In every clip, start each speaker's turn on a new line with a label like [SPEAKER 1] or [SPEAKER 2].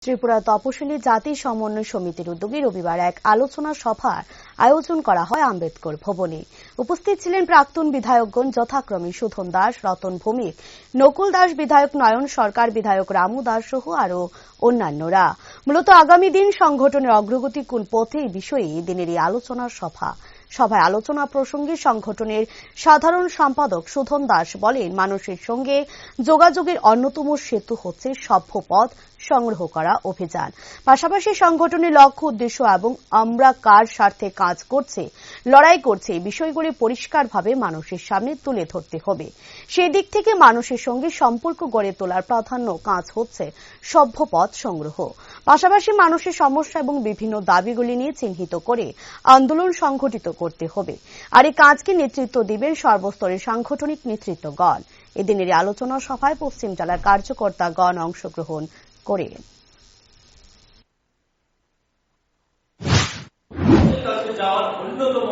[SPEAKER 1] ত্রিপুরা তপশিলি জাতি সমন্বয় সমিতির উদ্যোগে রবিবার এক আলোচনা সভার আয়োজন করা হয় আম্বেদকর ভবনে। উপস্থিত ছিলেন প্রাক্তন বিধায়কগণ যথাক্রমে সুধন দাস, রতন ভৌমিক, নকুল দাস, বিধায়ক নয়ন সরকার, বিধায়ক রামু দাস সহ আরো অন্যান্যরা। মূলত আগামী দিন সংগঠনের অগ্রগতি কোন পথে এই বিষয়ে দিনের এই আলোচনা সভায় আলোচনা প্রসঙ্গে সংগঠনের সাধারণ সম্পাদক সুধন দাস বলেন, মানুষের সঙ্গে যোগাযোগের অন্যতম সেতু হচ্ছে সভ্যপদ সংগ্রহ করা অভিযান। পাশাপাশি সংগঠনের লক্ষ্য উদ্দেশ্য এবং আমরা কার স্বার্থে কাজ করছে, লড়াই করছে এই বিষয়গুলি পরিষ্কারভাবে মানুষের সামনে তুলে ধরতে হবে। সেই দিক থেকে মানুষের সঙ্গে সম্পর্ক গড়ে তোলার প্রাধান্য কাজ হচ্ছে সভ্যপদ সংগ্রহ। পাশাপাশি মানুষের সমস্যা এবং বিভিন্ন দাবিগুলি নিয়ে চিহ্নিত করে আন্দোলন সংগঠিত করতে হবে। আর এই কাজকে নেতৃত্ব দিবেন সর্বস্তরের সাংগঠনিক নেতৃত্বগণ। এদিনের আলোচনা সভায় পশ্চিম জেলার কার্যকর্তাগণ অংশগ্রহণ করেন।
[SPEAKER 2] অন্যতম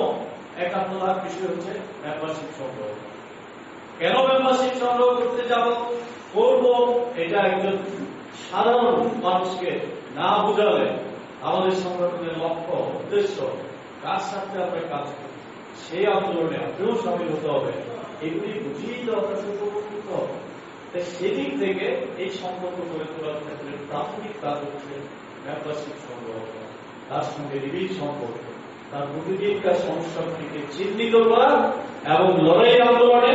[SPEAKER 2] একটা প্রধান বিষয় হচ্ছে মেম্বারশিপ সংগ্রহ। কেন মেম্বারশিপ সংগ্রহ করতে যাব করব, এটা একজন সাধারণ মানুষকে না বোঝালে আমাদের সংগঠনের লক্ষ্য উদ্দেশ্য কার সাথে আমরা কাজ করি সেই আন্দোলনে আপনিও সামিল হতে হবে, এগুলি বুঝিয়ে তো আপনার উপকৃত হবে। সেদিক থেকে এই সম্পর্ক গড়ে তোলার ক্ষেত্রে প্রাথমিক কাজ হচ্ছে মেম্বারশিপ সংগ্রহ করা, তার সঙ্গে নিবিড় সম্পর্ক, তার প্রতিদিনকার সমস্যাগুলিকে চিহ্নিত করা এবং লড়াই আন্দোলনে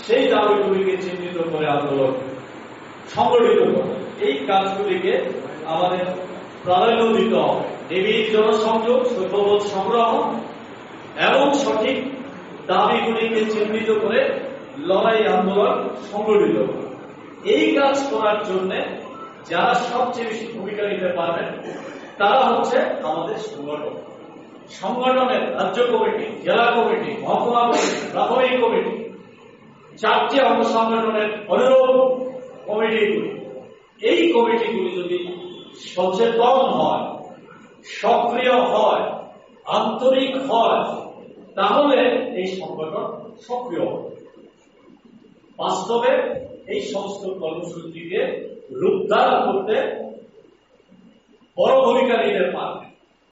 [SPEAKER 2] সেই দাবিগুলিকে চিহ্নিত করে আন্দোলন সংগঠিত করা। এই কাজগুলিকে আমাদের প্রাধান্য দিতে হবে। নিবিড় জনসংযোগ, সভ্যপদ সংগ্রহ এবং সঠিক দাবিগুলিকে চিহ্নিত করে লড়াই আন্দোলন সংগঠিত করা। এই কাজ করার জন্য যারা সবচেয়ে বেশি ভূমিকা নিতে পারবেন তারা হচ্ছে আমাদের সংগঠন। সংগঠনের রাজ্য কমিটি, জেলা কমিটি, মহকুমা কমিটি, প্রাথমিক কমিটি, চারটি অঙ্গ সংগঠনের অনুরূপ কমিটিগুলি। এই কমিটিগুলি যদি সচেতন হয়, সক্রিয় হয়, আন্তরিক হয়, তাহলে এই সংগঠন সক্রিয় হবে। বাস্তবে এই সমস্ত কর্মসূচিকে রূপদান করতে বড় ভূমিকা নিতে পারে।